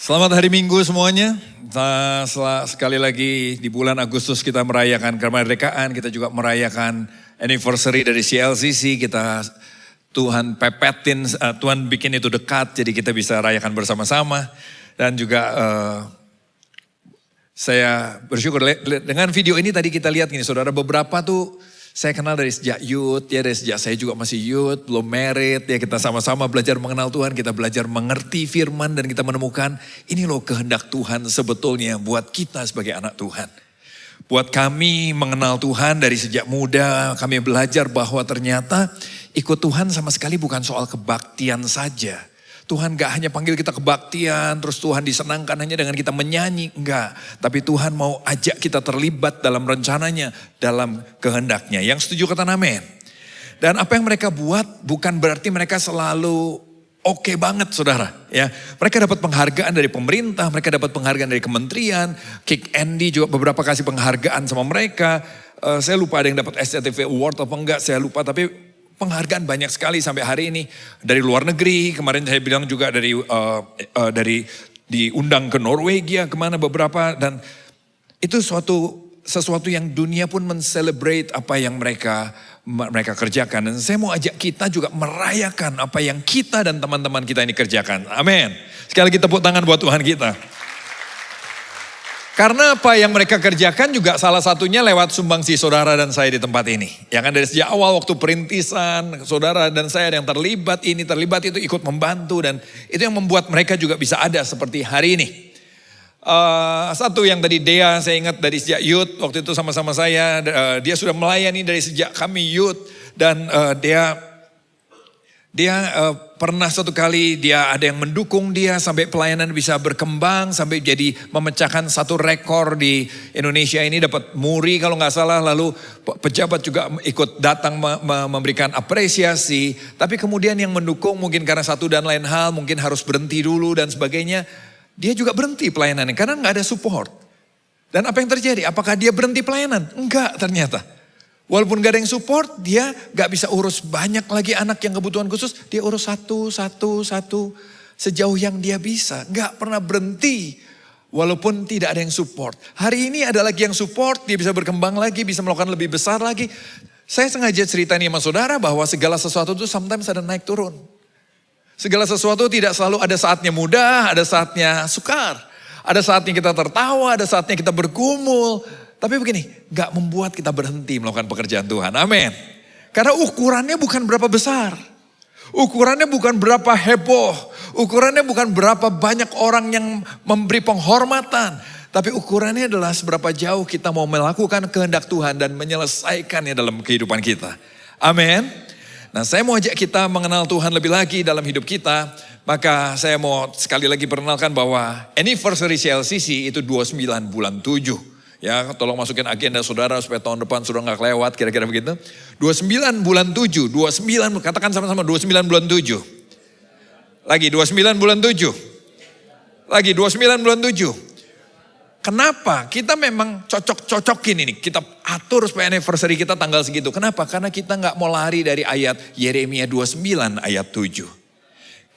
Selamat hari Minggu semuanya. Sekali lagi di bulan Agustus kita merayakan kemerdekaan, kita juga merayakan anniversary dari CLCC. Tuhan pepetin, Tuhan bikin itu dekat, jadi kita bisa rayakan bersama-sama. Dan juga saya bersyukur dengan video ini tadi kita lihat gini, saudara, beberapa tuh saya kenal dari sejak youth, ya dari sejak saya juga masih youth, belum married, ya kita sama-sama belajar mengenal Tuhan, kita belajar mengerti firman dan kita menemukan ini loh kehendak Tuhan sebetulnya buat kita sebagai anak Tuhan. Buat kami mengenal Tuhan dari sejak muda, kami belajar bahwa ternyata ikut Tuhan sama sekali bukan soal kebaktian saja. Tuhan gak hanya panggil kita kebaktian, terus Tuhan disenangkan hanya dengan kita menyanyi, enggak. Tapi Tuhan mau ajak kita terlibat dalam rencananya, dalam kehendaknya. Yang setuju kata amin. Dan apa yang mereka buat bukan berarti mereka selalu oke banget, saudara. Ya, mereka dapat penghargaan dari pemerintah, mereka dapat penghargaan dari kementerian. Kick Andy juga beberapa kasih penghargaan sama mereka. Saya lupa ada yang dapat SCTV Award atau enggak, saya lupa. Tapi penghargaan banyak sekali sampai hari ini dari luar negeri. Kemarin saya bilang juga dari diundang ke Norwegia kemana beberapa, dan itu sesuatu yang dunia pun men-celebrate apa yang mereka kerjakan. Dan saya mau ajak kita juga merayakan apa yang kita dan teman-teman kita ini kerjakan. Amin. Sekali lagi tepuk tangan buat Tuhan kita. Karena apa yang mereka kerjakan juga salah satunya lewat sumbangsi saudara dan saya di tempat ini. Ya kan, dari sejak awal waktu perintisan, saudara dan saya ada yang terlibat itu ikut membantu. Dan itu yang membuat mereka juga bisa ada seperti hari ini. Satu yang tadi Dea, saya ingat dari sejak youth, waktu itu sama-sama saya, dia sudah melayani dari sejak kami youth. Dan dia pernah satu kali dia ada yang mendukung dia sampai pelayanan bisa berkembang, sampai jadi memecahkan satu rekor di Indonesia ini, dapat muri kalau nggak salah, lalu pejabat juga ikut datang memberikan apresiasi. Tapi kemudian yang mendukung mungkin karena satu dan lain hal mungkin harus berhenti dulu dan sebagainya, dia juga berhenti pelayanannya karena nggak ada support. Dan apa yang terjadi? Apakah dia berhenti pelayanan? Enggak, ternyata. Walaupun gak ada yang support, dia gak bisa urus banyak lagi anak yang kebutuhan khusus. Dia urus satu sejauh yang dia bisa. Gak pernah berhenti walaupun tidak ada yang support. Hari ini ada lagi yang support, dia bisa berkembang lagi, bisa melakukan lebih besar lagi. Saya sengaja cerita nih sama saudara bahwa segala sesuatu itu sometimes ada naik turun. Segala sesuatu tidak selalu ada saatnya mudah, ada saatnya sukar. Ada saatnya kita tertawa, ada saatnya kita bergumul. Tapi begini, gak membuat kita berhenti melakukan pekerjaan Tuhan. Amin. Karena ukurannya bukan berapa besar. Ukurannya bukan berapa heboh. Ukurannya bukan berapa banyak orang yang memberi penghormatan. Tapi ukurannya adalah seberapa jauh kita mau melakukan kehendak Tuhan dan menyelesaikannya dalam kehidupan kita. Amin. Nah, saya mau ajak kita mengenal Tuhan lebih lagi dalam hidup kita. Maka saya mau sekali lagi perkenalkan bahwa anniversary CLCC itu 29 bulan 7. Ya, tolong masukin agenda saudara supaya tahun depan sudah gak kelewat, kira-kira begitu. 29 bulan 7, 29, katakan sama-sama 29 bulan 7. Lagi 29 bulan 7. Lagi 29 bulan 7. Kenapa? Kita memang cocok-cocokin ini. Kita atur supaya anniversary kita tanggal segitu. Kenapa? Karena kita gak mau lari dari ayat Yeremia 29 ayat 7.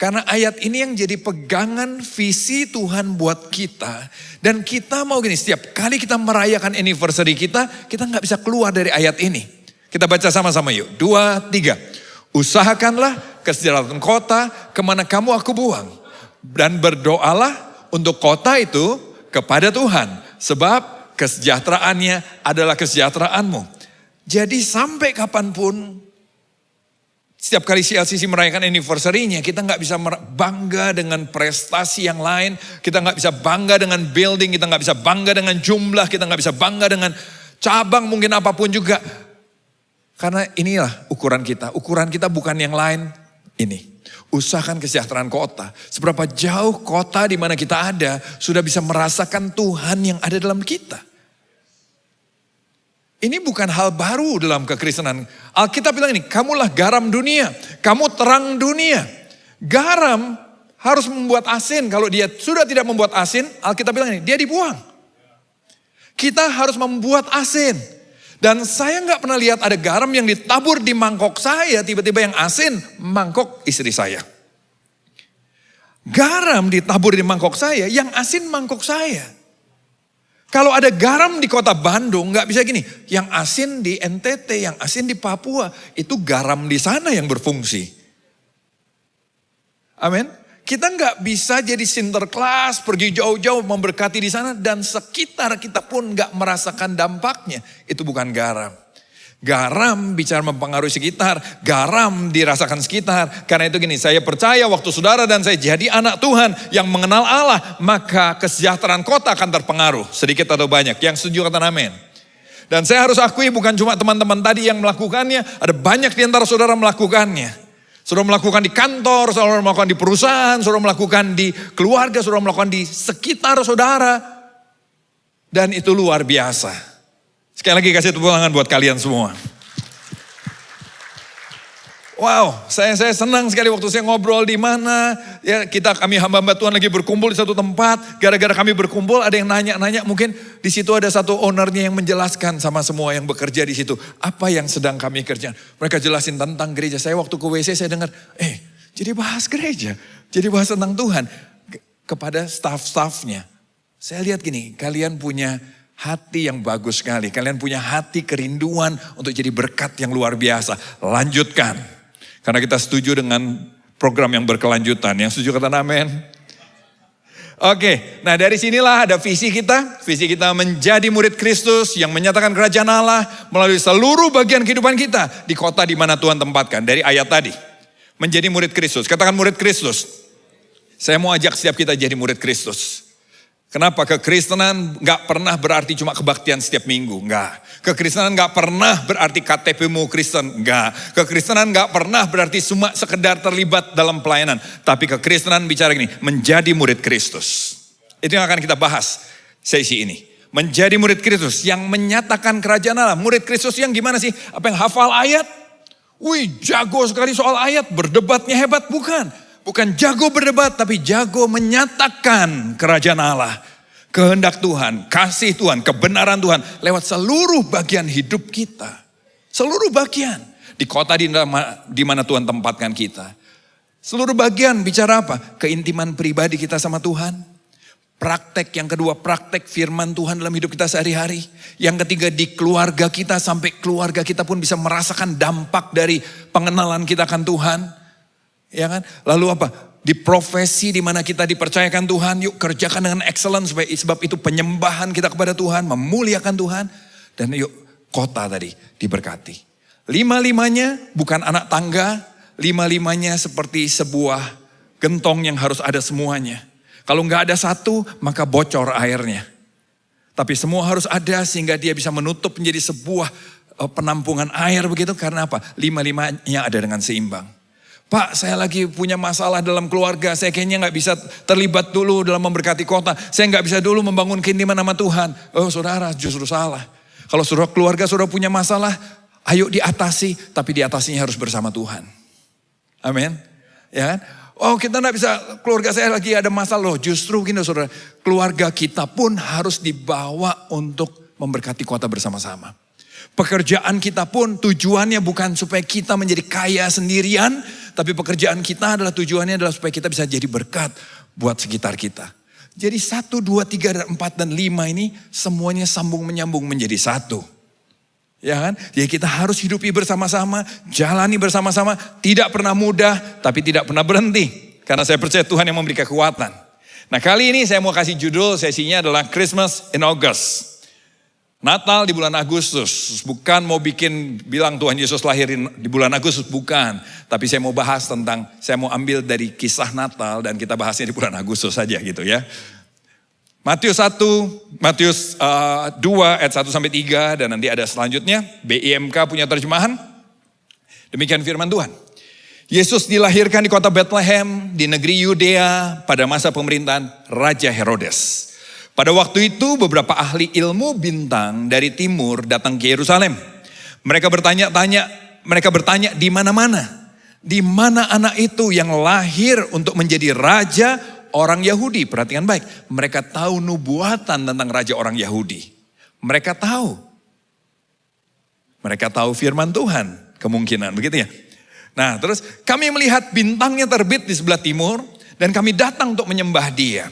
Karena ayat ini yang jadi pegangan visi Tuhan buat kita. Dan kita mau gini, setiap kali kita merayakan anniversary kita gak bisa keluar dari ayat ini. Kita baca sama-sama yuk. 2, 3. Usahakanlah kesejahteraan kota kemana kamu aku buang. Dan berdoalah untuk kota itu kepada Tuhan. Sebab kesejahteraannya adalah kesejahteraanmu. Jadi sampai kapanpun, setiap kali CLCC merayakan anniversary-nya, kita gak bisa bangga dengan prestasi yang lain. Kita gak bisa bangga dengan building, kita gak bisa bangga dengan jumlah, kita gak bisa bangga dengan cabang mungkin apapun juga. Karena inilah ukuran kita. Ukuran kita bukan yang lain ini. Usahakan kesejahteraan kota. Seberapa jauh kota di mana kita ada sudah bisa merasakan Tuhan yang ada dalam kita. Ini bukan hal baru dalam kekristenan. Alkitab bilang ini, kamulah garam dunia, kamu terang dunia. Garam harus membuat asin. Kalau dia sudah tidak membuat asin, Alkitab bilang ini, dia dibuang. Kita harus membuat asin. Dan saya nggak pernah lihat ada garam yang ditabur di mangkok saya, tiba-tiba yang asin, mangkok istri saya. garam ditabur di mangkok saya, yang asin mangkok saya. Kalau ada garam di kota Bandung, nggak bisa gini. Yang asin di NTT, yang asin di Papua, itu garam di sana yang berfungsi. Amin. Kita nggak bisa jadi sinterklas, pergi jauh-jauh memberkati di sana, dan sekitar kita pun nggak merasakan dampaknya. Itu bukan garam. Garam bicara mempengaruhi sekitar, garam dirasakan sekitar. Karena itu gini, saya percaya waktu saudara dan saya jadi anak Tuhan yang mengenal Allah, maka kesejahteraan kota akan terpengaruh, sedikit atau banyak. Yang setuju katakan amin. Dan saya harus akui bukan cuma teman-teman tadi yang melakukannya, ada banyak di antara saudara melakukannya. Saudara melakukan di kantor, saudara melakukan di perusahaan, saudara melakukan di keluarga, saudara melakukan di sekitar saudara. Dan itu luar biasa. Sekali lagi kasih tepuk tangan buat kalian semua. Wow, saya senang sekali waktu saya ngobrol di mana. Ya, kami hamba-hamba Tuhan lagi berkumpul di satu tempat. Gara-gara kami berkumpul ada yang nanya-nanya. Mungkin di situ ada satu ownernya yang menjelaskan sama semua yang bekerja di situ. Apa yang sedang kami kerjakan. Mereka jelasin tentang gereja. Saya waktu ke WC saya dengar, jadi bahas gereja. Jadi bahas tentang Tuhan. Kepada staff-staffnya. Saya lihat gini, kalian punya hati yang bagus sekali. Kalian punya hati kerinduan untuk jadi berkat yang luar biasa. Lanjutkan. Karena kita setuju dengan program yang berkelanjutan. Yang setuju kata amin. Oke, nah dari sinilah ada visi kita. Visi kita menjadi murid Kristus yang menyatakan kerajaan Allah melalui seluruh bagian kehidupan kita. Di kota di mana Tuhan tempatkan. Dari ayat tadi. Menjadi murid Kristus. Katakan murid Kristus. Saya mau ajak setiap kita jadi murid Kristus. Kenapa? Kekristenan gak pernah berarti cuma kebaktian setiap minggu, enggak. Kekristenan gak pernah berarti KTP-mu Kristen, enggak. Kekristenan gak pernah berarti cuma sekedar terlibat dalam pelayanan. Tapi kekristenan bicara gini, menjadi murid Kristus. Itu yang akan kita bahas sesi ini. Menjadi murid Kristus yang menyatakan kerajaan Allah. Murid Kristus yang gimana sih? Apa yang hafal ayat? Wih, jago sekali soal ayat, berdebatnya hebat, bukan. Bukan jago berdebat, tapi jago menyatakan kerajaan Allah. Kehendak Tuhan, kasih Tuhan, kebenaran Tuhan. Lewat seluruh bagian hidup kita. Seluruh bagian. Di kota di mana Tuhan tempatkan kita. Seluruh bagian bicara apa? Keintiman pribadi kita sama Tuhan. Praktek yang kedua, praktek firman Tuhan dalam hidup kita sehari-hari. Yang ketiga, di keluarga kita sampai keluarga kita pun bisa merasakan dampak dari pengenalan kita akan Tuhan. Ya kan? Lalu apa? Di profesi di mana kita dipercayakan Tuhan, yuk kerjakan dengan excellence sebab itu penyembahan kita kepada Tuhan, memuliakan Tuhan, dan yuk kota tadi diberkati. Lima-limanya bukan anak tangga, lima-limanya seperti sebuah gentong yang harus ada semuanya. Kalau nggak ada satu, maka bocor airnya. Tapi semua harus ada sehingga dia bisa menutup menjadi sebuah penampungan air begitu. Karena apa? Lima-limanya ada dengan seimbang. Pak, saya lagi punya masalah dalam keluarga. Saya kayaknya gak bisa terlibat dulu dalam memberkati kota. Saya gak bisa dulu membangun keintiman sama Tuhan. Oh saudara, justru salah. Kalau saudara keluarga saudara punya masalah, ayo diatasi. Tapi diatasinya harus bersama Tuhan. Amin. Ya kan? Oh kita gak bisa, keluarga saya lagi ada masalah. Loh, justru gini saudara, keluarga kita pun harus dibawa untuk memberkati kota bersama-sama. Pekerjaan kita pun tujuannya bukan supaya kita menjadi kaya sendirian. Tapi pekerjaan kita adalah tujuannya adalah supaya kita bisa jadi berkat buat sekitar kita. Jadi 1, 2, 3, dan 4, dan 5 ini semuanya sambung menyambung menjadi satu. Ya kan? Jadi kita harus hidupi bersama-sama, jalani bersama-sama. Tidak pernah mudah tapi tidak pernah berhenti. Karena saya percaya Tuhan yang memberi kekuatan. Nah kali ini saya mau kasih judul sesinya adalah Christmas in August. Natal di bulan Agustus, bukan mau bilang Tuhan Yesus lahir di bulan Agustus, bukan. Tapi saya mau bahas tentang, saya mau ambil dari kisah Natal dan kita bahasnya di bulan Agustus saja gitu ya. Matius 2 ayat 1-3 dan nanti ada selanjutnya. BIMK punya terjemahan. Demikian firman Tuhan. Yesus dilahirkan di kota Bethlehem di negeri Yudea pada masa pemerintahan Raja Herodes. Pada waktu itu beberapa ahli ilmu bintang dari timur datang ke Yerusalem. Mereka bertanya di mana-mana. Di mana anak itu yang lahir untuk menjadi raja orang Yahudi? Perhatikan baik. Mereka tahu nubuatan tentang raja orang Yahudi. Mereka tahu firman Tuhan. Kemungkinan begitu ya. Nah terus kami melihat bintangnya terbit di sebelah timur. Dan kami datang untuk menyembah dia.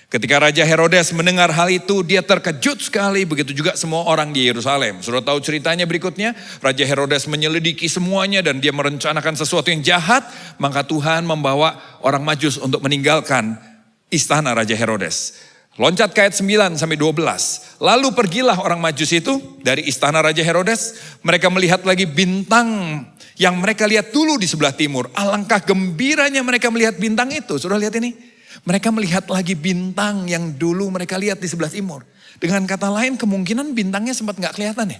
Ketika Raja Herodes mendengar hal itu, dia terkejut sekali. Begitu juga semua orang di Yerusalem. Sudah tahu ceritanya berikutnya? Raja Herodes menyelidiki semuanya dan dia merencanakan sesuatu yang jahat. Maka Tuhan membawa orang Majus untuk meninggalkan istana Raja Herodes. Loncat ke ayat 9 sampai 12. Lalu pergilah orang Majus itu dari istana Raja Herodes. Mereka melihat lagi bintang yang mereka lihat dulu di sebelah timur. Alangkah gembiranya mereka melihat bintang itu. Sudah lihat ini? Mereka melihat lagi bintang yang dulu mereka lihat di sebelah timur. Dengan kata lain kemungkinan bintangnya sempat gak kelihatan ya.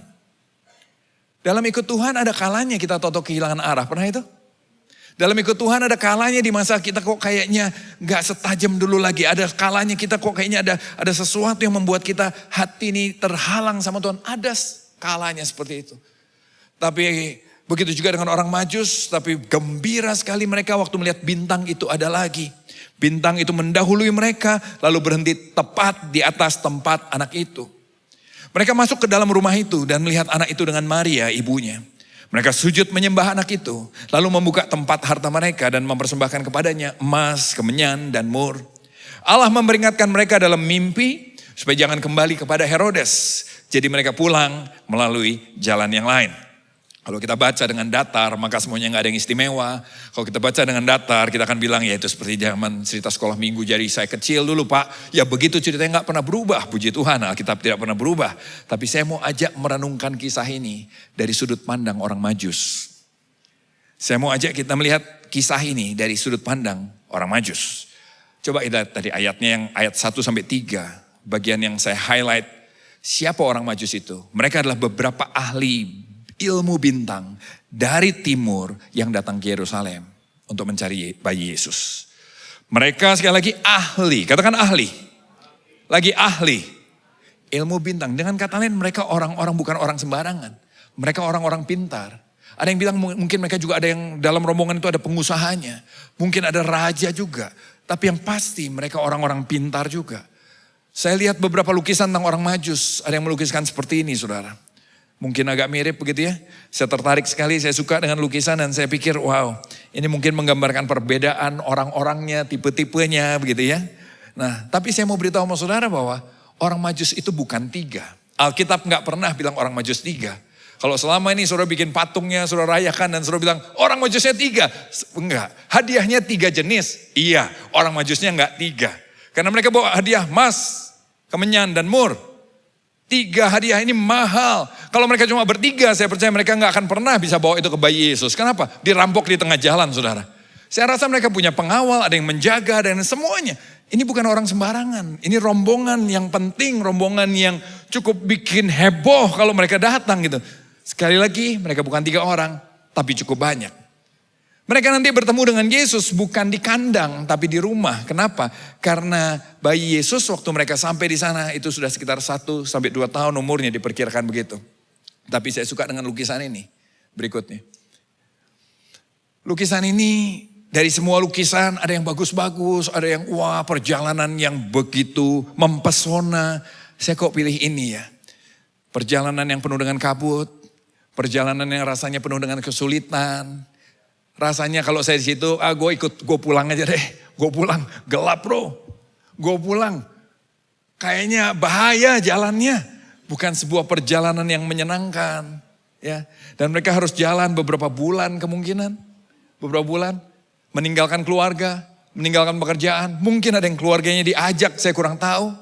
Dalam ikut Tuhan ada kalanya kita tahu kehilangan arah. Pernah itu? Dalam ikut Tuhan ada kalanya di masa kita kok kayaknya gak setajam dulu lagi. Ada kalanya kita kok kayaknya ada sesuatu yang membuat kita hati ini terhalang sama Tuhan. Ada kalanya seperti itu. Tapi begitu juga dengan orang Majus. Tapi gembira sekali mereka waktu melihat bintang itu ada lagi. Bintang itu mendahului mereka lalu berhenti tepat di atas tempat anak itu. Mereka masuk ke dalam rumah itu dan melihat anak itu dengan Maria ibunya. Mereka sujud menyembah anak itu. Lalu membuka tempat harta mereka dan mempersembahkan kepadanya emas, kemenyan dan mur. Allah memperingatkan mereka dalam mimpi supaya jangan kembali kepada Herodes. Jadi mereka pulang melalui jalan yang lain. Kalau kita baca dengan datar, maka semuanya gak ada yang istimewa. Kalau kita baca dengan datar, kita akan bilang ya itu seperti zaman cerita sekolah minggu. Jadi saya kecil dulu Pak, ya begitu ceritanya gak pernah berubah. Puji Tuhan, Alkitab tidak pernah berubah. Tapi saya mau ajak merenungkan kisah ini dari sudut pandang orang Majus. Saya mau ajak kita melihat kisah ini dari sudut pandang orang Majus. Coba kita tadi ayatnya yang ayat 1-3, bagian yang saya highlight. Siapa orang Majus itu? Mereka adalah beberapa ahli ilmu bintang dari timur yang datang ke Yerusalem untuk mencari bayi Yesus. Mereka sekali lagi ahli, katakan ahli. Lagi ahli. Ilmu bintang, dengan kata lain mereka orang-orang bukan orang sembarangan. Mereka orang-orang pintar. Ada yang bilang mungkin mereka juga ada yang dalam rombongan itu ada pengusahanya. Mungkin ada raja juga. Tapi yang pasti mereka orang-orang pintar juga. Saya lihat beberapa lukisan tentang orang Majus. Ada yang melukiskan seperti ini saudara. Mungkin agak mirip begitu ya. Saya tertarik sekali, saya suka dengan lukisan dan saya pikir wow. Ini mungkin menggambarkan perbedaan orang-orangnya, tipe-tipenya begitu ya. Nah tapi saya mau beritahu sama saudara bahwa orang Majus itu bukan 3. Alkitab gak pernah bilang orang Majus 3. Kalau selama ini saudara bikin patungnya, saudara rayakan dan saudara bilang orang Majusnya 3. Enggak, hadiahnya 3 jenis. Iya, orang Majusnya enggak 3. Karena mereka bawa hadiah emas, kemenyan dan mur. 3 hadiah ini mahal. Kalau mereka cuma bertiga, saya percaya mereka gak akan pernah bisa bawa itu ke bayi Yesus. Kenapa? Dirampok di tengah jalan saudara. Saya rasa mereka punya pengawal, ada yang menjaga, dan semuanya. Ini bukan orang sembarangan. Ini rombongan yang penting, rombongan yang cukup bikin heboh kalau mereka datang gitu. Sekali lagi, mereka bukan 3 orang, tapi cukup banyak. Mereka nanti bertemu dengan Yesus bukan di kandang tapi di rumah. Kenapa? Karena bayi Yesus waktu mereka sampai di sana itu sudah sekitar 1-2 tahun umurnya diperkirakan begitu. Tapi saya suka dengan lukisan ini berikutnya. Lukisan ini dari semua lukisan ada yang bagus-bagus, ada yang wah perjalanan yang begitu mempesona. Saya kok pilih ini ya. Perjalanan yang penuh dengan kabut, perjalanan yang rasanya penuh dengan kesulitan. Rasanya kalau saya di situ, gue pulang aja deh. Gue pulang, gelap bro. Gue pulang. Kayaknya bahaya jalannya. Bukan sebuah perjalanan yang menyenangkan. Ya. Dan mereka harus jalan beberapa bulan kemungkinan. Beberapa bulan. Meninggalkan keluarga, meninggalkan pekerjaan. Mungkin ada yang keluarganya diajak, saya kurang tahu.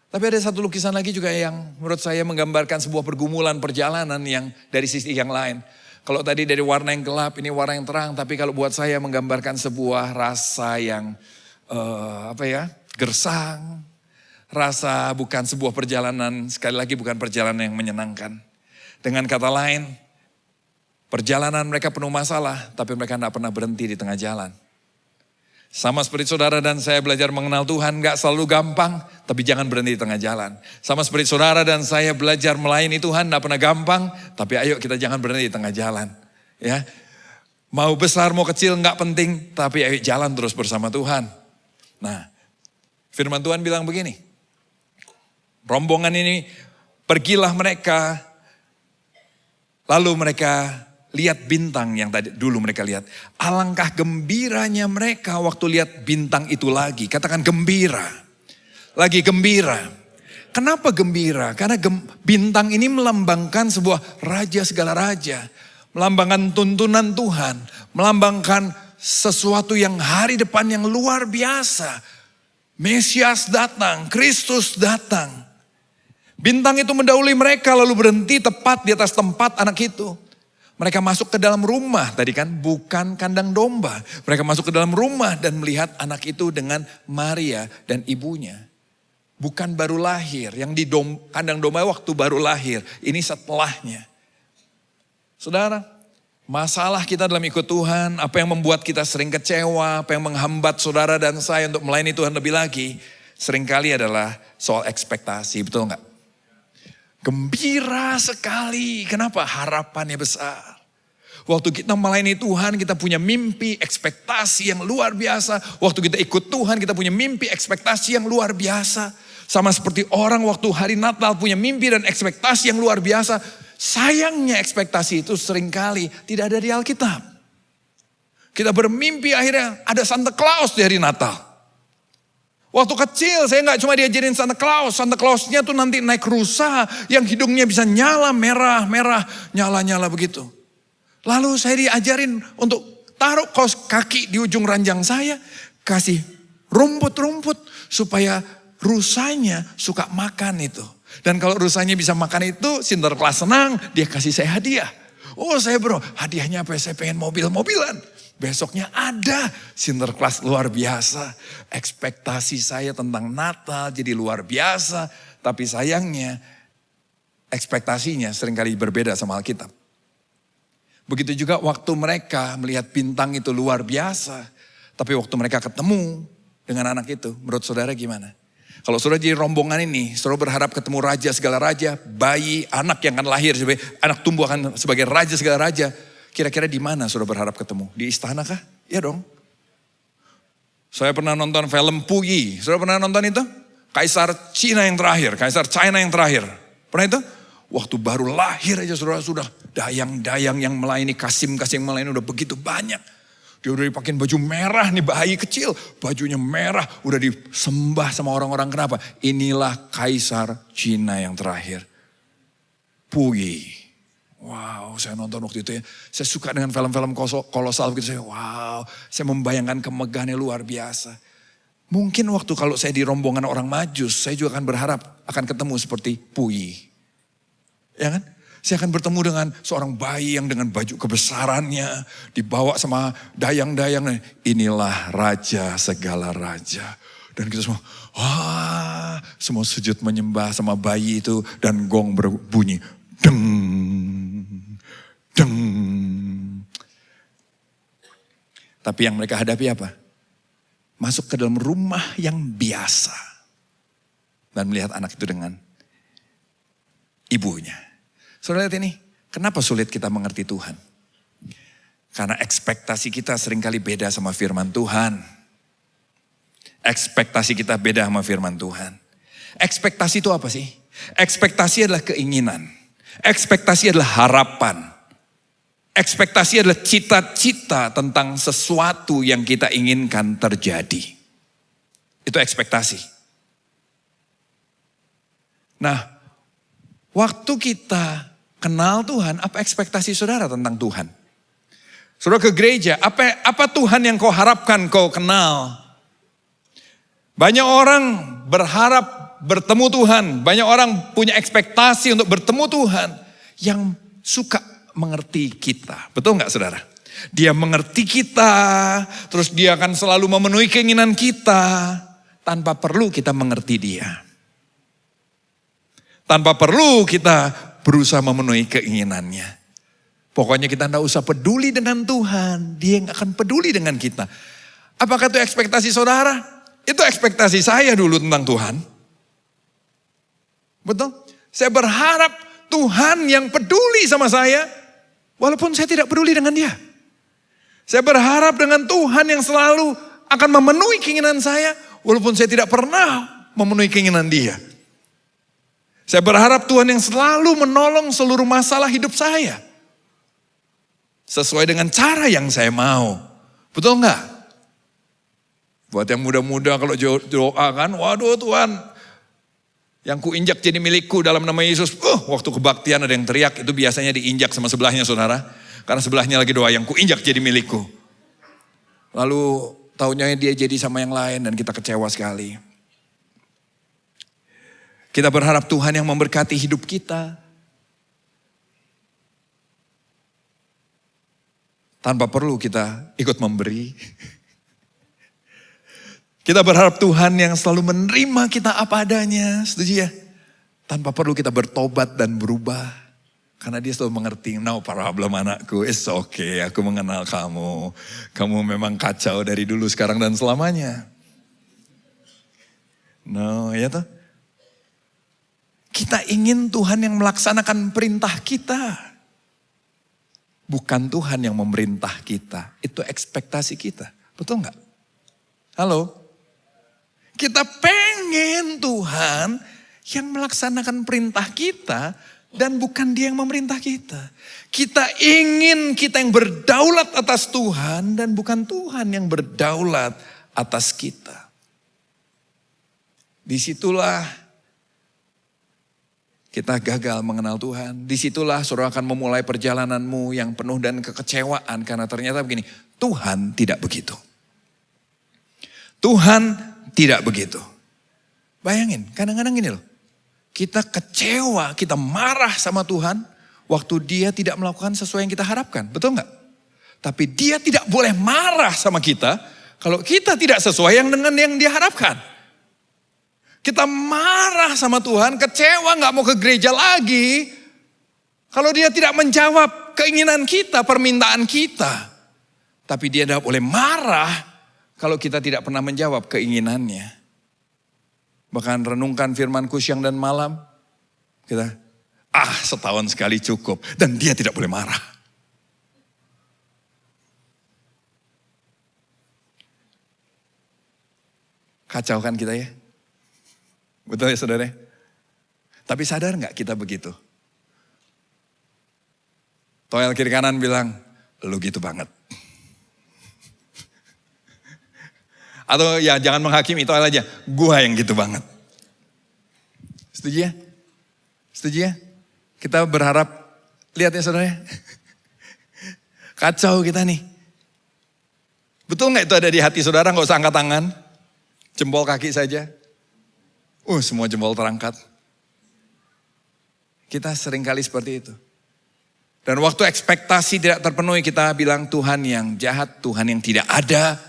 Tapi ada satu lukisan lagi juga yang menurut saya menggambarkan sebuah pergumulan perjalanan yang dari sisi yang lain. Kalau tadi dari warna yang gelap, ini warna yang terang. Tapi kalau buat saya menggambarkan sebuah rasa yang gersang. Rasa bukan sebuah perjalanan, sekali lagi bukan perjalanan yang menyenangkan. Dengan kata lain, perjalanan mereka penuh masalah, tapi mereka tidak pernah berhenti di tengah jalan. Sama seperti saudara dan saya belajar mengenal Tuhan, gak selalu gampang, tapi jangan berhenti di tengah jalan. Sama seperti saudara dan saya belajar melayani Tuhan, gak pernah gampang, tapi ayo kita jangan berhenti di tengah jalan. Ya, mau besar mau kecil gak penting, tapi ayo jalan terus bersama Tuhan. Nah, firman Tuhan bilang begini, rombongan ini pergilah mereka, lalu mereka lihat bintang yang tadi dulu mereka lihat. Alangkah gembiranya mereka waktu lihat bintang itu lagi. Katakan gembira. Lagi gembira. Kenapa gembira? Karena bintang ini melambangkan sebuah raja segala raja. Melambangkan tuntunan Tuhan. Melambangkan sesuatu yang hari depan yang luar biasa. Mesias datang, Kristus datang. Bintang itu mendahului mereka lalu berhenti tepat di atas tempat anak itu. Mereka masuk ke dalam rumah tadi kan, bukan kandang domba. Mereka masuk ke dalam rumah dan melihat anak itu dengan Maria dan ibunya. Bukan baru lahir, yang di kandang domba waktu baru lahir. Ini setelahnya. Saudara, masalah kita dalam ikut Tuhan, apa yang membuat kita sering kecewa, apa yang menghambat saudara dan saya untuk melayani Tuhan lebih lagi, seringkali adalah soal ekspektasi, betul enggak? Gembira sekali, kenapa? Harapannya besar. Waktu kita melayani Tuhan, kita punya mimpi, ekspektasi yang luar biasa. Waktu kita ikut Tuhan, kita punya mimpi, ekspektasi yang luar biasa. Sama seperti orang waktu hari Natal punya mimpi dan ekspektasi yang luar biasa. Sayangnya ekspektasi itu seringkali tidak ada di Alkitab. Kita bermimpi akhirnya ada Santa Claus di hari Natal. Waktu kecil saya nggak cuma diajarin Santa Claus. Santa Clausnya tuh nanti naik rusa yang hidungnya bisa nyala merah-merah, nyala-nyala begitu. Lalu saya diajarin untuk taruh kaos kaki di ujung ranjang saya. Kasih rumput-rumput supaya rusanya suka makan itu. Dan kalau rusanya bisa makan itu, Sinterklas senang, dia kasih saya hadiah. Oh saya bro, hadiahnya apa? Saya pengen mobil-mobilan. Besoknya ada Sinterklas luar biasa. Ekspektasi saya tentang Natal jadi luar biasa. Tapi sayangnya ekspektasinya seringkali berbeda sama Alkitab. Begitu juga waktu mereka melihat bintang itu luar biasa. Tapi waktu mereka ketemu dengan anak itu, menurut saudara gimana? Kalau saudara jadi rombongan ini, saudara berharap ketemu raja segala raja, bayi, anak yang akan lahir, anak tumbuh akan sebagai raja segala raja. Kira-kira di mana saudara berharap ketemu? Di istana kah? Ya dong. Saya pernah nonton film Puyi. Saudara pernah nonton itu? Kaisar Cina yang terakhir, Kaisar China yang terakhir. Pernah itu? Waktu baru lahir aja saudara sudah dayang-dayang yang melayani, kasim-kasim yang melayani udah begitu banyak. Dia udah dipakein baju merah nih, bayi kecil. Bajunya merah, udah disembah sama orang-orang. Kenapa? Inilah Kaisar Cina yang terakhir. Puyi. Wow, saya nonton waktu itu ya. Saya suka dengan film-film kolosal begitu. Saya membayangkan kemegahannya luar biasa. Mungkin waktu kalau saya di rombongan orang Majus, saya juga akan berharap akan ketemu seperti Puyi. Ya kan? Saya akan bertemu dengan seorang bayi yang dengan baju kebesarannya dibawa sama dayang-dayang. Inilah raja segala raja. Dan kita semua, semua sujud menyembah sama bayi itu dan gong berbunyi. Deng, deng. Tapi yang mereka hadapi apa? Masuk ke dalam rumah yang biasa. Dan melihat anak itu dengan ibunya. Saudara lihat ini, kenapa sulit kita mengerti Tuhan? Karena ekspektasi kita seringkali beda sama firman Tuhan. Ekspektasi kita beda sama firman Tuhan. Ekspektasi itu apa sih? Ekspektasi adalah keinginan. Ekspektasi adalah harapan. Ekspektasi adalah cita-cita tentang sesuatu yang kita inginkan terjadi. Itu ekspektasi. Nah, waktu kita kenal Tuhan, apa ekspektasi saudara tentang Tuhan? Saudara ke gereja, apa Tuhan yang kau harapkan kau kenal? Banyak orang berharap bertemu Tuhan. Banyak orang punya ekspektasi untuk bertemu Tuhan. Yang suka mengerti kita. Betul gak saudara? Dia mengerti kita, terus dia akan selalu memenuhi keinginan kita. Tanpa perlu kita mengerti dia. Tanpa perlu kita berusaha memenuhi keinginannya. Pokoknya kita tidak usah peduli dengan Tuhan. Dia yang akan peduli dengan kita. Apakah itu ekspektasi saudara? Itu ekspektasi saya dulu tentang Tuhan. Betul? Saya berharap Tuhan yang peduli sama saya. Walaupun saya tidak peduli dengan dia. Saya berharap dengan Tuhan yang selalu akan memenuhi keinginan saya. Walaupun saya tidak pernah memenuhi keinginan dia. Saya berharap Tuhan yang selalu menolong seluruh masalah hidup saya. sesuai dengan cara yang saya mau. Betul nggak? Buat yang muda-muda kalau doa kan, waduh Tuhan, yang kuinjak jadi milikku dalam nama Yesus. Waktu kebaktian ada yang teriak, itu biasanya diinjak sama sebelahnya saudara. Karena sebelahnya lagi doa, yang kuinjak jadi milikku. Lalu taunya dia jadi sama yang lain dan kita kecewa sekali. Kita berharap Tuhan yang memberkati hidup kita. Tanpa perlu kita ikut memberi. Kita berharap Tuhan yang selalu menerima kita apa adanya. Setuju ya? Tanpa perlu kita bertobat dan berubah. Karena dia selalu mengerti, no problem anakku, it's okay, aku mengenal kamu. Kamu memang kacau dari dulu, sekarang dan selamanya. No, ya toh? Kita ingin Tuhan yang melaksanakan perintah kita. Bukan Tuhan yang memerintah kita. Itu ekspektasi kita. Betul nggak? Halo? Kita pengen Tuhan yang melaksanakan perintah kita dan bukan dia yang memerintah kita. Kita ingin kita yang berdaulat atas Tuhan dan bukan Tuhan yang berdaulat atas kita. Disitulah kita gagal mengenal Tuhan. Disitulah saudara akan memulai perjalananmu yang penuh dan kekecewaan. Karena ternyata begini, Tuhan tidak begitu. Tuhan tidak begitu. Bayangin, kadang-kadang gini loh. Kita kecewa, kita marah sama Tuhan. Waktu dia tidak melakukan sesuai yang kita harapkan. Betul nggak? Tapi dia tidak boleh marah sama kita. Kalau kita tidak sesuai dengan yang dia harapkan. Kita marah sama Tuhan, kecewa gak mau ke gereja lagi. Kalau dia tidak menjawab keinginan kita, permintaan kita. Tapi dia tidak boleh marah kalau kita tidak pernah menjawab keinginannya. Bahkan renungkan firman-Ku siang dan malam. Kita, setahun sekali cukup. Dan dia tidak boleh marah. Kacau kan kita ya? Betul ya saudara? Tapi sadar gak kita begitu? Toel kiri kanan bilang, lu gitu banget. Atau ya jangan menghakimi, Toel aja, gua yang gitu banget. Setuju ya? Setuju ya? Kita berharap, lihat ya saudara. Kacau kita nih. Betul gak itu ada di hati saudara, gak usah angkat tangan. Jempol kaki saja. Semua jempol terangkat. Kita seringkali seperti itu. Dan waktu ekspektasi tidak terpenuhi kita bilang Tuhan yang jahat, Tuhan yang tidak ada.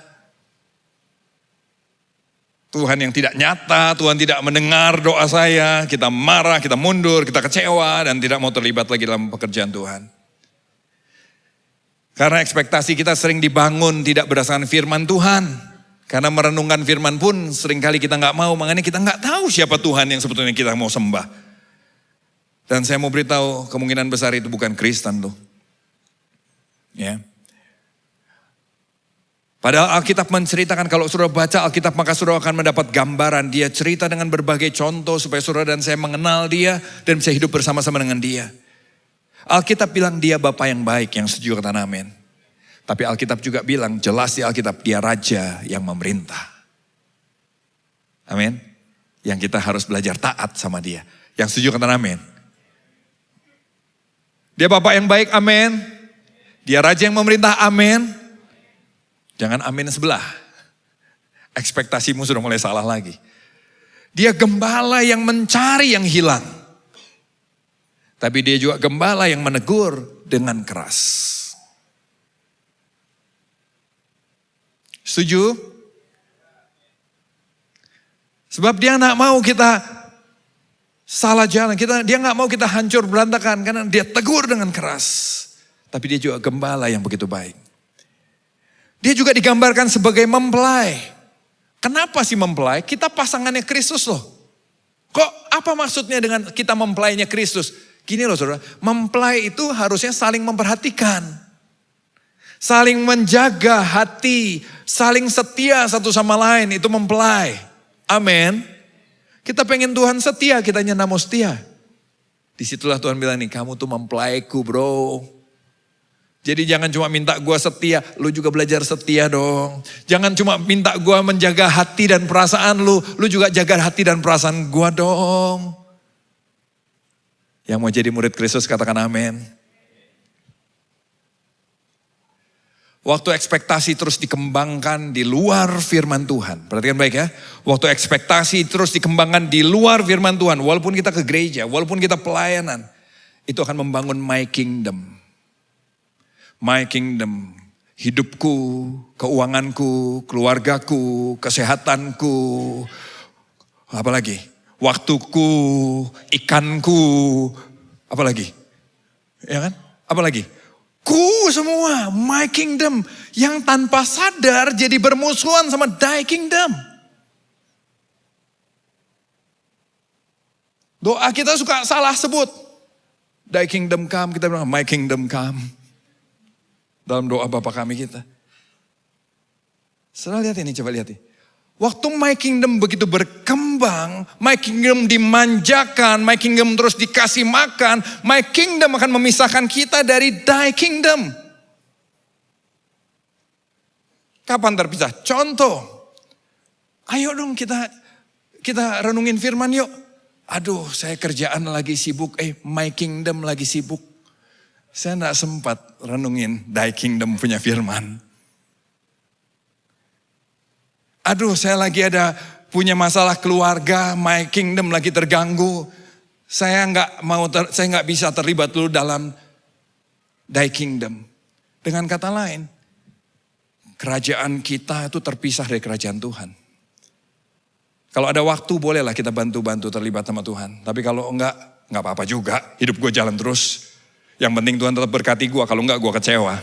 Tuhan yang tidak nyata, Tuhan tidak mendengar doa saya. Kita marah, kita mundur, kita kecewa dan tidak mau terlibat lagi dalam pekerjaan Tuhan. Karena ekspektasi kita sering dibangun tidak berdasarkan firman Tuhan. Karena merenungkan firman pun seringkali kita gak mau, makanya kita gak tahu siapa Tuhan yang sebetulnya kita mau sembah. Dan saya mau beritahu kemungkinan besar itu bukan Kristen tuh. Ya. Padahal Alkitab menceritakan kalau saudara baca Alkitab maka saudara akan mendapat gambaran. Dia cerita dengan berbagai contoh supaya saudara dan saya mengenal dia dan bisa hidup bersama-sama dengan dia. Alkitab bilang dia Bapa yang baik, yang setuju kata amin. Tapi Alkitab juga bilang, jelas di Alkitab, dia Raja yang memerintah. Amin. Yang kita harus belajar taat sama dia. Yang setuju kata amin. Dia Bapa yang baik, amin. Dia Raja yang memerintah, amin. Jangan amin sebelah. Ekspektasimu sudah mulai salah lagi. Dia gembala yang mencari yang hilang. Tapi dia juga gembala yang menegur dengan keras. Setuju? Sebab dia gak mau kita salah jalan. Dia gak mau kita hancur berantakan. Karena dia tegur dengan keras. Tapi dia juga gembala yang begitu baik. Dia juga digambarkan sebagai mempelai. Kenapa sih mempelai? Kita pasangannya Kristus loh. Kok apa maksudnya dengan kita mempelainya Kristus? Gini loh saudara. Mempelai itu harusnya saling memperhatikan. Saling menjaga hati, saling setia satu sama lain, itu mempelai. Amin. Kita pengen Tuhan setia, kita nyana mau setia. Disitulah Tuhan bilang nih, kamu tuh mempelaiku bro. Jadi jangan cuma minta gue setia, lu juga belajar setia dong. Jangan cuma minta gue menjaga hati dan perasaan lu juga jaga hati dan perasaan gue dong. Yang mau jadi murid Kristus katakan amin. Waktu ekspektasi terus dikembangkan di luar firman Tuhan. Perhatikan baik ya. Waktu ekspektasi terus dikembangkan di luar firman Tuhan. Walaupun kita ke gereja, walaupun kita pelayanan. Itu akan membangun my kingdom. My kingdom. Hidupku, keuanganku, keluargaku, kesehatanku. Apalagi? Waktuku, ikanku. Apalagi? Ya kan? Apalagi? Ku semua, my kingdom. Yang tanpa sadar jadi bermusuhan sama thy kingdom. Doa kita suka salah sebut. Thy kingdom come, kita bilang my kingdom come. Dalam doa Bapa kami kita. Saudara lihat ini, coba lihat ini. Waktu my kingdom begitu berkembang, my kingdom dimanjakan, my kingdom terus dikasih makan, my kingdom akan memisahkan kita dari thy kingdom. Kapan terpisah? Contoh, ayo dong kita renungin firman yuk. Aduh, saya kerjaan lagi sibuk, my kingdom lagi sibuk. Saya enggak sempat renungin thy kingdom punya firman. Aduh, saya lagi punya masalah keluarga, my kingdom lagi terganggu. Saya nggak bisa terlibat dulu dalam thy kingdom. Dengan kata lain, kerajaan kita itu terpisah dari kerajaan Tuhan. Kalau ada waktu bolehlah kita bantu-bantu terlibat sama Tuhan. Tapi kalau nggak apa-apa juga. Hidup gue jalan terus. Yang penting Tuhan tetap berkati gue, kalau nggak gue kecewa.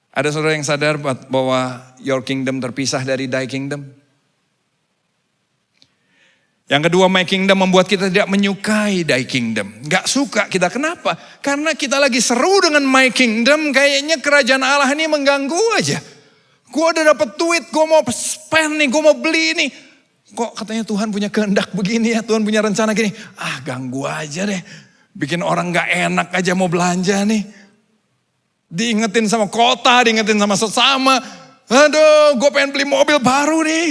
Ada saudara yang sadar bahwa your kingdom terpisah dari thy kingdom? Yang kedua, my kingdom membuat kita tidak menyukai thy kingdom. Gak suka kita, kenapa? Karena kita lagi seru dengan my kingdom, kayaknya kerajaan Allah ini mengganggu aja. Gue udah dapet duit, gue mau spend nih, gue mau beli ini. Kok katanya Tuhan punya kehendak begini ya, Tuhan punya rencana gini. Ganggu aja deh, bikin orang gak enak aja mau belanja nih. Diingetin sama kota, diingetin sama sesama. Aduh, gue pengen beli mobil baru nih.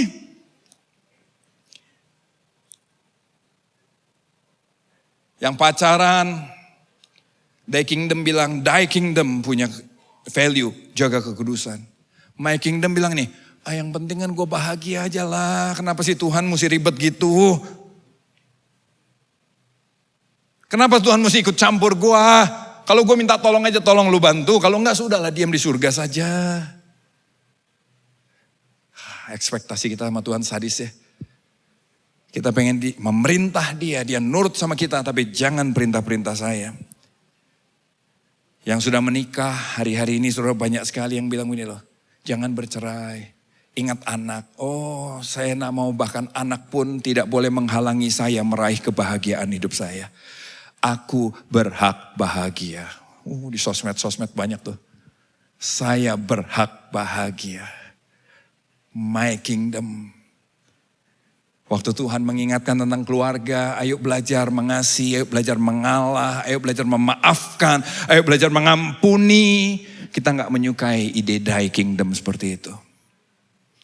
Yang pacaran, thy kingdom bilang, thy kingdom punya value, jaga kekudusan. My kingdom bilang nih, yang penting kan gue bahagia aja lah. Kenapa sih Tuhan mesti ribet gitu? Kenapa Tuhan mesti ikut campur gue? Kalau gue minta tolong aja, tolong lu bantu. Kalau enggak, sudahlah diam di surga saja. Ekspektasi kita sama Tuhan sadis ya. Kita pengen memerintah dia nurut sama kita, tapi jangan perintah-perintah saya. Yang sudah menikah, hari-hari ini saudara banyak sekali yang bilang gini loh. Jangan bercerai, ingat anak. Oh, saya nak mau, bahkan anak pun tidak boleh menghalangi saya meraih kebahagiaan hidup saya. Aku berhak bahagia. Di sosmed banyak tuh. Saya berhak bahagia. My kingdom. Waktu Tuhan mengingatkan tentang keluarga, ayo belajar mengasihi, ayo belajar mengalah, ayo belajar memaafkan, ayo belajar mengampuni. Kita gak menyukai ide thy kingdom seperti itu.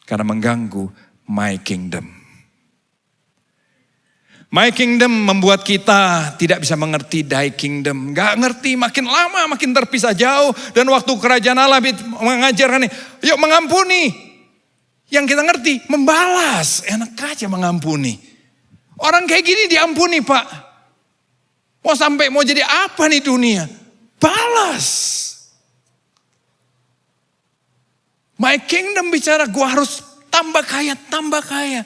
Karena mengganggu my kingdom. My kingdom membuat kita tidak bisa mengerti thy kingdom. Gak ngerti, makin lama makin terpisah jauh. Dan waktu kerajaan Allah mengajarkan, yuk mengampuni. Yang kita ngerti, membalas. Enak aja mengampuni. Orang kayak gini diampuni Pak. Mau jadi apa nih dunia? Balas. My kingdom bicara gue harus tambah kaya.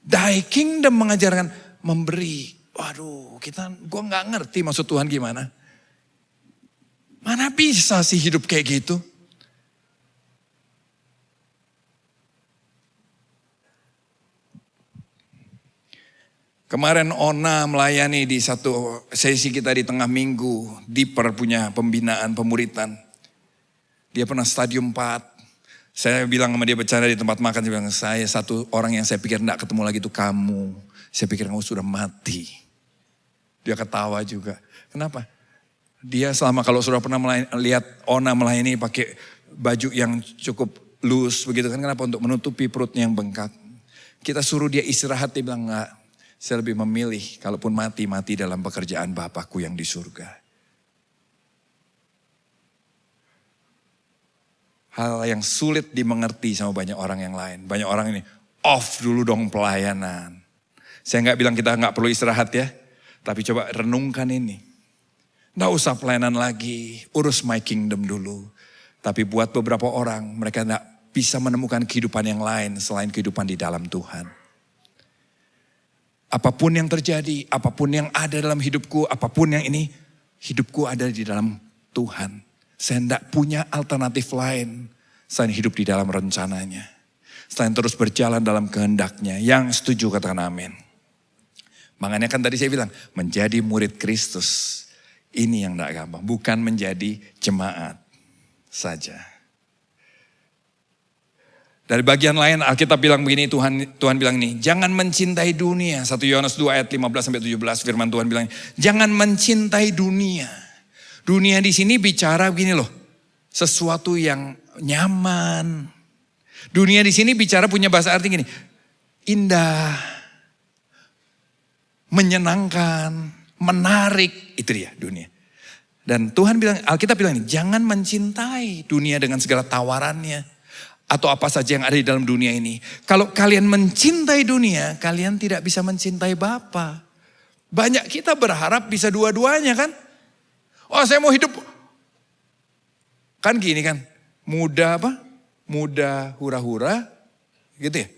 Thy kingdom mengajarkan memberi. Waduh, gue gak ngerti maksud Tuhan gimana. Mana bisa sih hidup kayak gitu? Kemarin Ona melayani di satu sesi kita di tengah minggu. Deeper punya pembinaan, pemuritan. Dia pernah stadium 4. Saya bilang sama dia bercanda di tempat makan. Dia bilang, saya satu orang yang saya pikir gak ketemu lagi itu kamu. Saya pikir kamu sudah mati. Dia ketawa juga. Kenapa? Dia selama kalau sudah pernah lihat Ona melayani pakai baju yang cukup loose begitu kan. Kenapa? Untuk menutupi perutnya yang bengkak. Kita suruh dia istirahat, dia bilang enggak. Saya lebih memilih kalaupun mati dalam pekerjaan Bapakku yang di surga. Hal yang sulit dimengerti sama banyak orang yang lain. Banyak orang ini, off dulu dong pelayanan. Saya nggak bilang kita nggak perlu istirahat ya. Tapi coba renungkan ini. Nggak usah pelayanan lagi, urus my kingdom dulu. Tapi buat beberapa orang, mereka nggak bisa menemukan kehidupan yang lain selain kehidupan di dalam Tuhan. Apapun yang terjadi, apapun yang ada dalam hidupku, apapun yang ini, hidupku ada di dalam Tuhan. Saya tidak punya alternatif lain selain hidup di dalam rencananya. Selain terus berjalan dalam kehendaknya. Yang setuju katakan amin. Makanya kan tadi saya bilang, menjadi murid Kristus. Ini yang tidak gampang, bukan menjadi jemaat saja. Dari bagian lain Alkitab bilang begini, Tuhan bilang ini, jangan mencintai dunia. 1 Yohanes 2 ayat 15-17 firman Tuhan bilang, jangan mencintai dunia. Dunia di sini bicara begini loh, sesuatu yang nyaman. Dunia di sini bicara punya bahasa arti gini, indah, menyenangkan, menarik, itu dia dunia. Dan Tuhan bilang, Alkitab bilang ini, jangan mencintai dunia dengan segala tawarannya. Atau apa saja yang ada di dalam dunia ini. Kalau kalian mencintai dunia, kalian tidak bisa mencintai Bapa. Banyak kita berharap bisa dua-duanya kan. Oh saya mau hidup. Kan gini kan. Muda apa? Muda hura-hura. Gitu ya.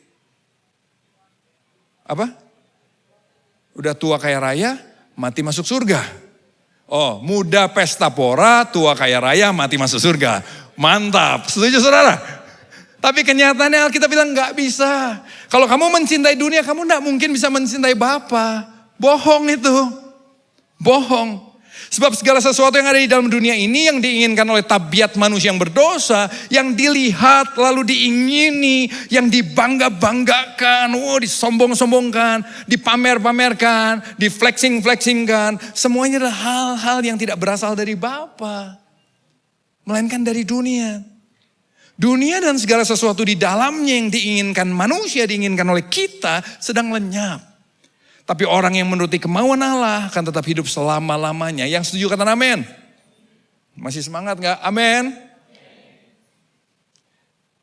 Apa? Udah tua kaya raya, mati masuk surga. Oh muda pesta pora, tua kaya raya, mati masuk surga. Mantap, setuju saudara? Tapi kenyataannya Alkitab bilang gak bisa. Kalau kamu mencintai dunia, kamu gak mungkin bisa mencintai Bapa. Bohong itu. Bohong. Sebab segala sesuatu yang ada di dalam dunia ini yang diinginkan oleh tabiat manusia yang berdosa, yang dilihat lalu diingini, yang dibangga-banggakan, disombong-sombongkan, dipamer-pamerkan, diflexing-flexingkan. Semuanya adalah hal-hal yang tidak berasal dari Bapa, melainkan dari dunia. Dunia dan segala sesuatu di dalamnya yang diinginkan manusia, diinginkan oleh kita sedang lenyap. Tapi orang yang menuruti kemauan Allah akan tetap hidup selama-lamanya. Yang setuju kata amin? Masih semangat gak? Amin.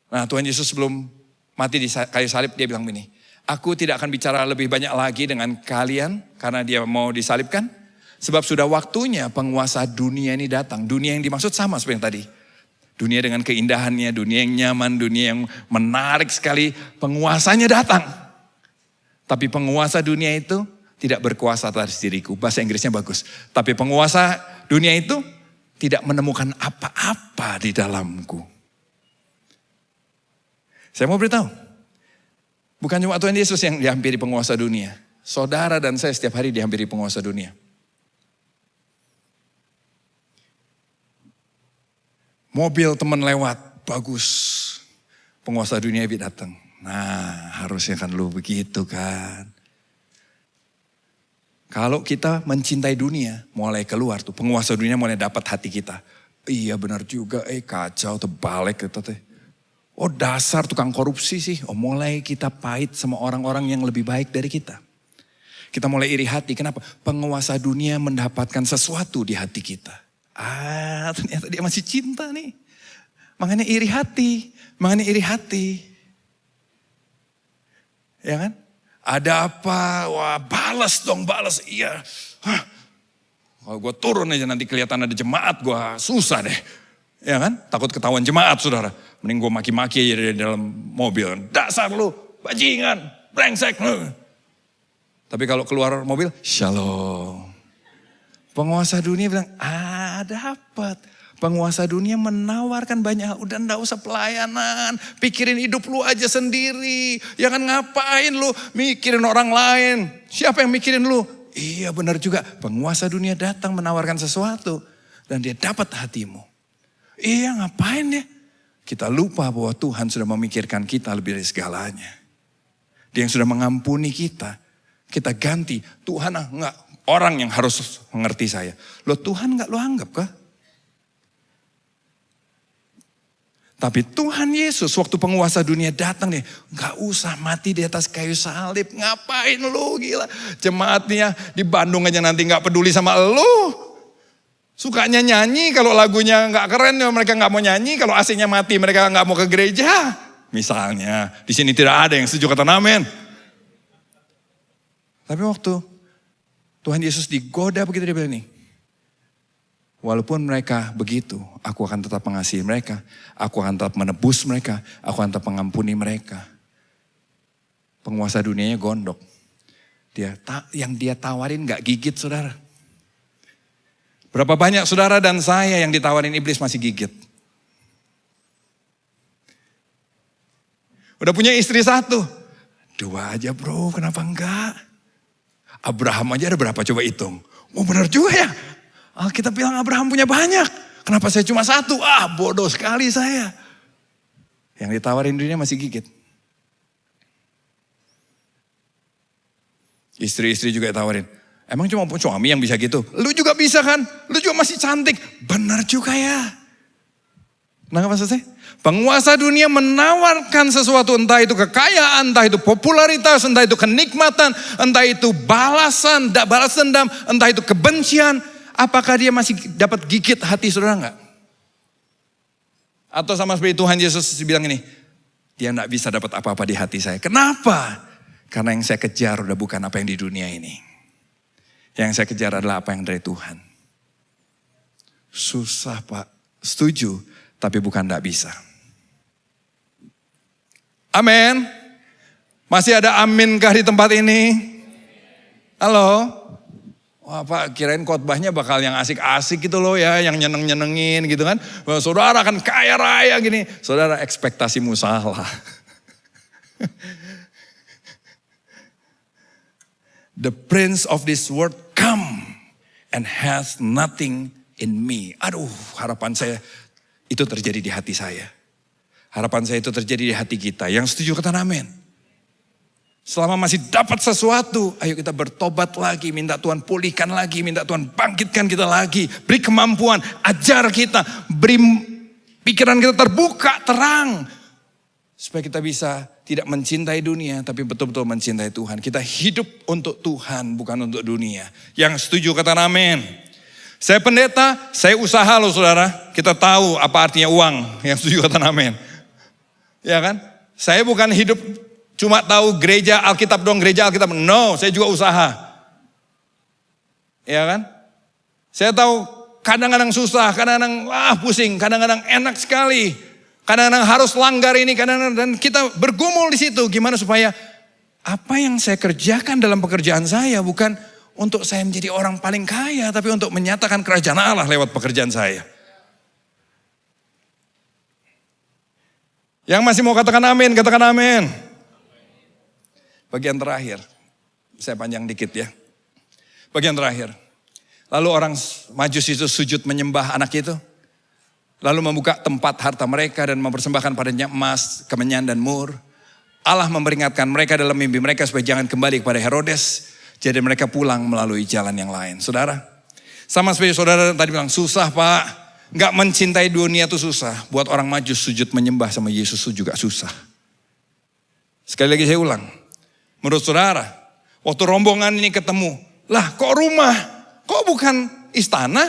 Nah Tuhan Yesus sebelum mati di kayu salib dia bilang begini. Aku tidak akan bicara lebih banyak lagi dengan kalian karena dia mau disalibkan. Sebab sudah waktunya penguasa dunia ini datang. Dunia yang dimaksud sama seperti yang tadi. Dunia dengan keindahannya, dunia yang nyaman, dunia yang menarik sekali. Penguasanya datang. Tapi penguasa dunia itu tidak berkuasa atas diriku. Bahasa Inggrisnya bagus. Tapi penguasa dunia itu tidak menemukan apa-apa di dalamku. Saya mau beritahu. Bukan cuma Tuhan Yesus yang dihampiri penguasa dunia. Saudara dan saya setiap hari dihampiri penguasa dunia. Mobil teman lewat, bagus. Penguasa dunia datang. Nah harusnya kan lu begitu kan. Kalau kita mencintai dunia, mulai keluar tuh. Penguasa dunia mulai dapat hati kita. Iya benar juga, kacau terbalik gitu teh. Oh dasar tukang korupsi sih. Oh mulai kita pahit sama orang-orang yang lebih baik dari kita. Kita mulai iri hati, kenapa? Penguasa dunia mendapatkan sesuatu di hati kita. Ternyata dia masih cinta nih. Makanya iri hati. Ya kan? Ada apa? Wah balas. Iya. Kalau gue turun aja nanti kelihatan ada jemaat, gue susah deh. Ya kan? Takut ketahuan jemaat saudara. Mending gue maki-maki aja di dalam mobil. Dasar lu, bajingan, brengsek lu. Tapi kalau keluar mobil, shalom. Penguasa dunia bilang, dapat. Penguasa dunia menawarkan banyak hal. Udah enggak usah pelayanan. Pikirin hidup lu aja sendiri. Ya kan ngapain lu mikirin orang lain. Siapa yang mikirin lu? Iya benar juga. Penguasa dunia datang menawarkan sesuatu. Dan dia dapat hatimu. Iya ngapain ya? Kita lupa bahwa Tuhan sudah memikirkan kita lebih dari segalanya. Dia yang sudah mengampuni kita. Kita ganti. Tuhan enggak. orang yang harus mengerti saya. Loh Tuhan gak lo anggap kah? Tapi Tuhan Yesus waktu penguasa dunia datang nih, gak usah mati di atas kayu salib. Ngapain lu gila? Jemaatnya di Bandung aja nanti gak peduli sama lu. Sukanya nyanyi, kalau lagunya gak keren mereka gak mau nyanyi. Kalau AC-nya mati mereka gak mau ke gereja. Misalnya, di sini tidak ada yang setuju kata amin. Tapi waktu Tuhan Yesus digoda begitu dia bilang nih. Walaupun mereka begitu, aku akan tetap mengasihi mereka. Aku akan tetap menebus mereka. Aku akan tetap mengampuni mereka. Penguasa dunianya gondok. Yang dia tawarin gak gigit saudara. Berapa banyak saudara dan saya yang ditawarin iblis masih gigit. Udah punya istri 1. 2 aja bro, kenapa enggak? Abraham aja ada berapa coba hitung. Oh benar juga ya. Alkitab bilang Abraham punya banyak. Kenapa saya cuma 1? Bodoh sekali saya. Yang ditawarin dunia masih gigit. Istri-istri juga ditawarin. Emang cuma suami yang bisa gitu? Lu juga bisa kan? Lu juga masih cantik. Benar juga ya. Nah apa maksud saya? Penguasa dunia menawarkan sesuatu, entah itu kekayaan, entah itu popularitas, entah itu kenikmatan, entah itu balas dendam, entah itu kebencian. Apakah dia masih dapat gigit hati saudara enggak? Atau sama seperti Tuhan Yesus bilang ini, dia enggak bisa dapat apa-apa di hati saya. Kenapa? Karena yang saya kejar udah bukan apa yang di dunia ini. Yang saya kejar adalah apa yang dari Tuhan. Susah Pak, setuju, tapi bukan enggak bisa. Amin. Masih ada aminkah di tempat ini? Halo? Wah Pak, kirain khotbahnya bakal yang asik-asik gitu loh ya, yang nyeneng-nyenengin gitu kan. Saudara akan kaya raya gini. Saudara ekspektasimu salah. The prince of this world come and has nothing in me. Aduh, harapan saya itu terjadi di hati saya. Harapan saya itu terjadi di hati kita. Yang setuju kata amin. Selama masih dapat sesuatu, ayo kita bertobat lagi, minta Tuhan pulihkan lagi, minta Tuhan bangkitkan kita lagi, beri kemampuan, ajar kita, beri pikiran kita terbuka, terang. Supaya kita bisa tidak mencintai dunia, tapi betul-betul mencintai Tuhan. Kita hidup untuk Tuhan, bukan untuk dunia. Yang setuju kata amin. Saya pendeta, saya usaha loh saudara. Kita tahu apa artinya uang, yang setuju kata amin. Ya kan? Saya bukan hidup cuma tahu gereja Alkitab dong, gereja Alkitab. No, saya juga usaha. Ya kan? Saya tahu kadang-kadang susah, kadang-kadang pusing, kadang-kadang enak sekali. Kadang-kadang harus langgar ini, kadang-kadang dan kita bergumul di situ. Gimana supaya apa yang saya kerjakan dalam pekerjaan saya bukan untuk saya menjadi orang paling kaya, tapi untuk menyatakan kerajaan Allah lewat pekerjaan saya. Yang masih mau katakan amin, katakan amin. Bagian terakhir, saya panjang dikit ya. Bagian terakhir. Lalu orang Majus itu sujud menyembah anak itu. Lalu membuka tempat harta mereka dan mempersembahkan padanya emas, kemenyan dan mur. Allah memperingatkan mereka dalam mimpi mereka supaya jangan kembali kepada Herodes. Jadi mereka pulang melalui jalan yang lain. Saudara, sama seperti saudara tadi bilang susah Pak. Gak mencintai dunia itu susah. Buat orang Majus sujud menyembah sama Yesus itu juga susah. Sekali lagi saya ulang. Menurut saudara, waktu rombongan ini ketemu, lah kok rumah, kok bukan istana?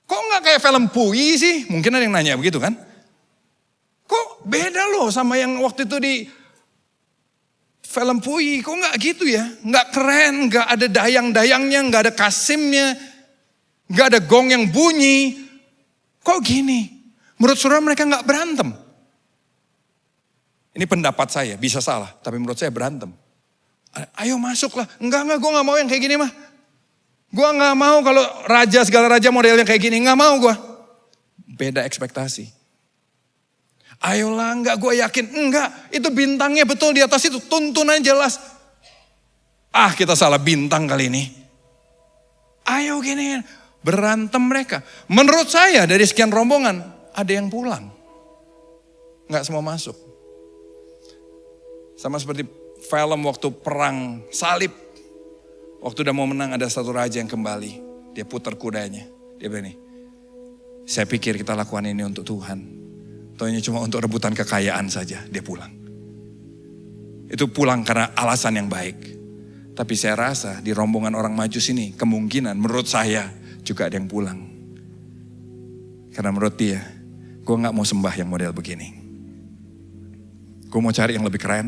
Kok gak kayak film Puyi sih? Mungkin ada yang nanya begitu kan? Kok beda loh sama yang waktu itu di film Puyi, kok gak gitu ya? Gak keren, gak ada dayang-dayangnya, gak ada kasimnya, gak ada gong yang bunyi. Kok gini? Menurut saudara mereka gak berantem? Ini pendapat saya, bisa salah, tapi menurut saya berantem. Ayo masuklah, enggak, gue gak mau yang kayak gini mah. Gue gak mau kalau raja, segala raja modelnya kayak gini, gak mau gue. Beda ekspektasi. Ayolah, enggak, gue yakin, enggak. Itu bintangnya betul di atas itu, tuntunannya jelas. Kita salah bintang kali ini. Ayo gini, berantem mereka. Menurut saya dari sekian rombongan, ada yang pulang. Enggak semua masuk. Sama seperti film waktu perang salib. Waktu udah mau menang ada satu raja yang kembali. Dia putar kudanya. Dia bilang nih, saya pikir kita lakukan ini untuk Tuhan. Taunya cuma untuk rebutan kekayaan saja. Dia pulang. Itu pulang karena alasan yang baik. Tapi saya rasa di rombongan orang Majus ini kemungkinan menurut saya juga ada yang pulang. Karena menurut dia, gue gak mau sembah yang model begini. Gue mau cari yang lebih keren.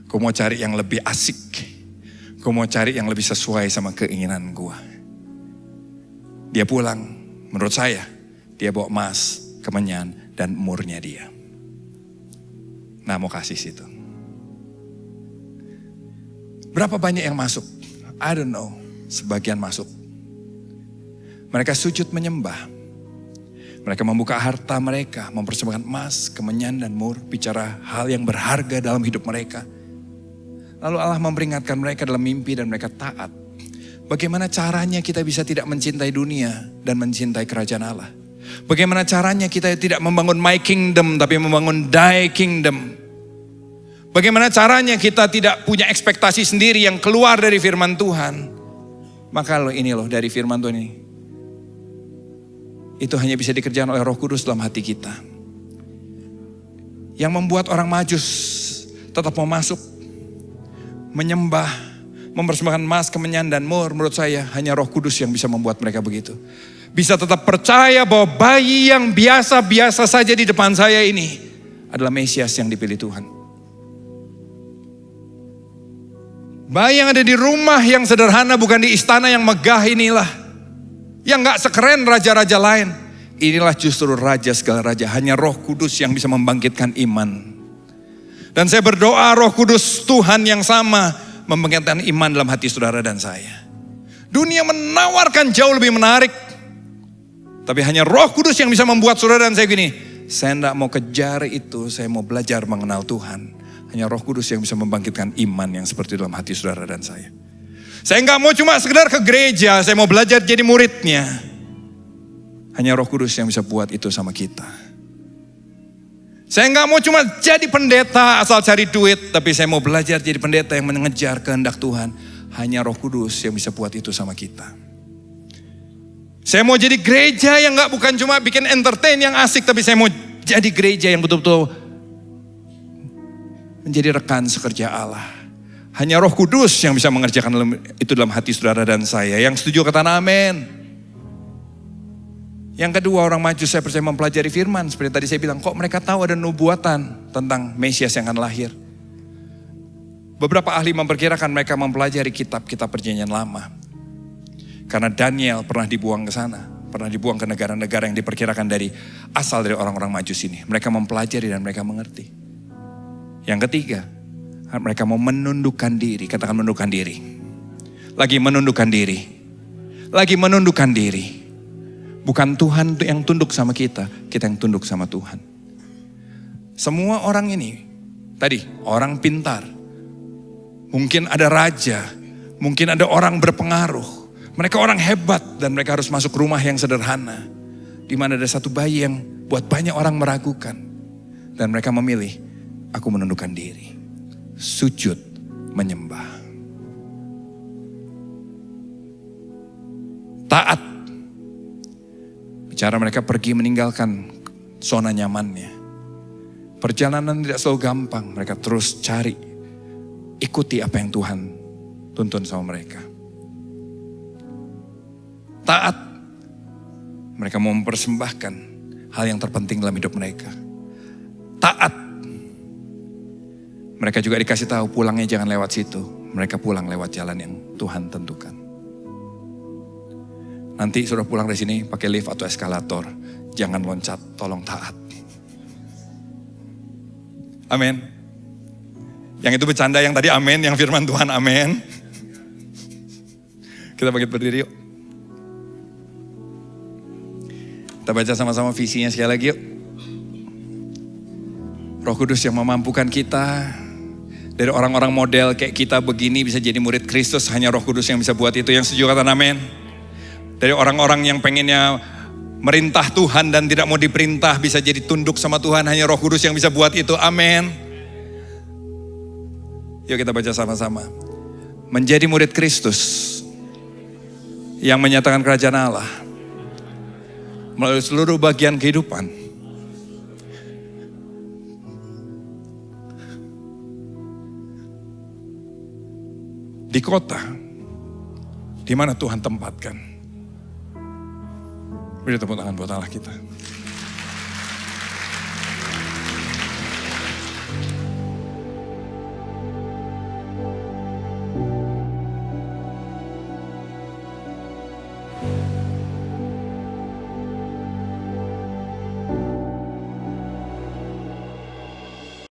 Gue mau cari yang lebih asik. Gue mau cari yang lebih sesuai sama keinginan gue. Dia pulang, menurut saya, dia bawa emas, kemenyan, dan murnya dia. Nah, mau kasih situ. Berapa banyak yang masuk? I don't know. Sebagian masuk. Mereka sujud menyembah. Mereka membuka harta mereka, mempersembahkan emas, kemenyan, dan mur, bicara hal yang berharga dalam hidup mereka. Lalu Allah memperingatkan mereka dalam mimpi dan mereka taat. Bagaimana caranya kita bisa tidak mencintai dunia dan mencintai kerajaan Allah? Bagaimana caranya kita tidak membangun my kingdom tapi membangun thy kingdom? Bagaimana caranya kita tidak punya ekspektasi sendiri yang keluar dari firman Tuhan? Maka ini loh dari firman Tuhan ini. Itu hanya bisa dikerjakan oleh Roh Kudus dalam hati kita. Yang membuat orang Majus tetap mau masuk, menyembah, mempersembahkan emas, kemenyan, dan mur. Menurut saya hanya Roh Kudus yang bisa membuat mereka begitu. Bisa tetap percaya bahwa bayi yang biasa-biasa saja di depan saya ini adalah Mesias yang dipilih Tuhan. Bayi yang ada di rumah yang sederhana, bukan di istana yang megah inilah. Yang gak sekeren raja-raja lain. Inilah justru raja segala raja. Hanya Roh Kudus yang bisa membangkitkan iman. Dan saya berdoa Roh Kudus Tuhan yang sama membangkitkan iman dalam hati saudara dan saya. Dunia menawarkan jauh lebih menarik. Tapi hanya Roh Kudus yang bisa membuat saudara dan saya gini. Saya tidak mau kejar itu, saya mau belajar mengenal Tuhan. Hanya Roh Kudus yang bisa membangkitkan iman yang seperti dalam hati saudara dan saya. Saya nggak mau cuma sekedar ke gereja, saya mau belajar jadi muridnya. Hanya Roh Kudus yang bisa buat itu sama kita. Saya nggak mau cuma jadi pendeta asal cari duit, tapi saya mau belajar jadi pendeta yang mengejar kehendak Tuhan. Hanya Roh Kudus yang bisa buat itu sama kita. Saya mau jadi gereja yang nggak bukan cuma bikin entertain yang asik, tapi saya mau jadi gereja yang betul-betul menjadi rekan sekerja Allah. Hanya Roh Kudus yang bisa mengerjakan itu dalam hati saudara dan saya. Yang setuju katakan amin. Yang kedua, orang Majus saya percaya mempelajari firman. Seperti tadi saya bilang, kok mereka tahu ada nubuatan tentang Mesias yang akan lahir. Beberapa ahli memperkirakan mereka mempelajari kitab-kitab perjanjian lama. Karena Daniel pernah dibuang ke sana. Pernah dibuang ke negara-negara yang diperkirakan asal dari orang-orang Majus ini. Mereka mempelajari dan mereka mengerti. Yang ketiga, mereka mau menundukkan diri. Katakan menundukkan diri. Lagi menundukkan diri. Lagi menundukkan diri. Bukan Tuhan yang tunduk sama kita yang tunduk sama Tuhan. Semua orang ini, tadi orang pintar, mungkin ada raja, mungkin ada orang berpengaruh, mereka orang hebat dan mereka harus masuk rumah yang sederhana. Di mana ada satu bayi yang buat banyak orang meragukan. Dan mereka memilih, aku menundukkan diri, sujud menyembah. Taat. Cara mereka pergi meninggalkan zona nyamannya. Perjalanan tidak selalu gampang. Mereka terus cari. Ikuti apa yang Tuhan tuntun sama mereka. Taat. Mereka mau mempersembahkan hal yang terpenting dalam hidup mereka. Taat. Mereka juga dikasih tahu pulangnya jangan lewat situ. Mereka pulang lewat jalan yang Tuhan tentukan. Nanti sudah pulang dari sini pakai lift atau eskalator. Jangan loncat, tolong taat. Amin. Yang itu bercanda, yang tadi amin, yang firman Tuhan amin. Kita bangkit berdiri yuk. Kita baca sama-sama visinya sekali lagi yuk. Roh Kudus yang memampukan kita. Dari orang-orang model kayak kita begini bisa jadi murid Kristus. Hanya Roh Kudus yang bisa buat itu. Yang setuju kata amin. Dari orang-orang yang pengennya merintah Tuhan dan tidak mau diperintah bisa jadi tunduk sama Tuhan. Hanya Roh Kudus yang bisa buat itu. Amin. Yuk kita baca sama-sama. menjadi murid Kristus yang menyatakan kerajaan Allah melalui seluruh bagian kehidupan. Di kota di mana Tuhan tempatkan. Beri tepuk tangan buat Allah kita.